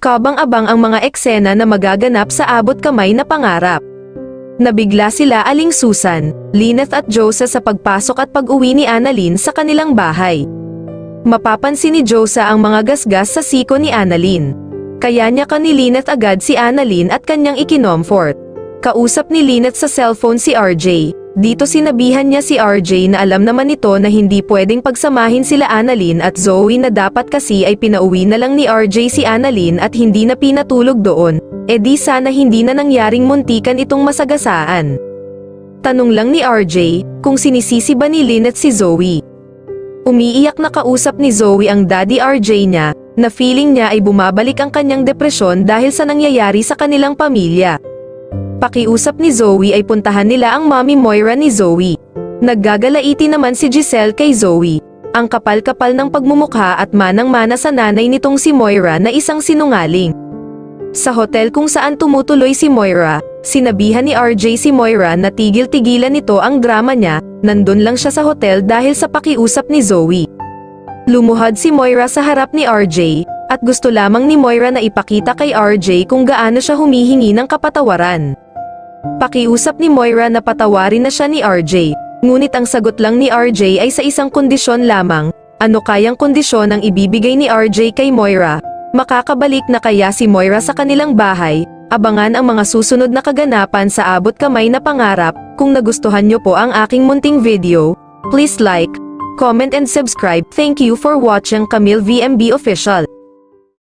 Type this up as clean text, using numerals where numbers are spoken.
kabang-abang ang mga eksena na magaganap sa abot kamay na pangarap. Nabigla sila Aling Susan, Lynette at Josa sa pagpasok at pag-uwi ni Annalyn sa kanilang bahay. Mapapansin ni Josa ang mga gasgas sa siko ni Annalyn. Kaya niya ni Lynette agad si Annalyn at kanyang ikinomfort. Kausap ni Lynette sa cellphone si RJ. Dito sinabihan niya si RJ na alam naman nito na hindi pwedeng pagsamahin sila Annalyn at Zoe na dapat kasi ay pinauwi na lang ni RJ si Annalyn at hindi na pinatulog doon, di sana hindi na nangyaring muntikan itong masagasaan. Tanong lang ni RJ, kung sinisisi ba ni Lynette si Zoe. Umiiyak na kausap ni Zoe ang daddy RJ niya, na feeling niya ay bumabalik ang kanyang depresyon dahil sa nangyayari sa kanilang pamilya. Pakiusap ni Zoe ay puntahan nila ang mommy Moira ni Zoe. Naggagalaiti naman si Giselle kay Zoe. Ang kapal-kapal ng pagmumukha at manang-mana sa nanay nitong si Moira na isang sinungaling. Sa hotel kung saan tumutuloy si Moira, sinabihan ni RJ si Moira na tigil-tigilan nito ang drama niya, nandun lang siya sa hotel dahil sa pakiusap ni Zoe. Lumuhad si Moira sa harap ni RJ, at gusto lamang ni Moira na ipakita kay RJ kung gaano siya humihingi ng kapatawaran. Pakiusap ni Moira na patawarin na siya ni RJ, ngunit ang sagot lang ni RJ ay sa isang kondisyon lamang. Ano kayang kondisyon ang ibibigay ni RJ kay Moira? Makakabalik na kaya si Moira sa kanilang bahay? Abangan ang mga susunod na kaganapan sa abot kamay na pangarap. Kung nagustuhan nyo po ang aking munting video, please like, comment and subscribe. Thank you for watching Camille VMB Official.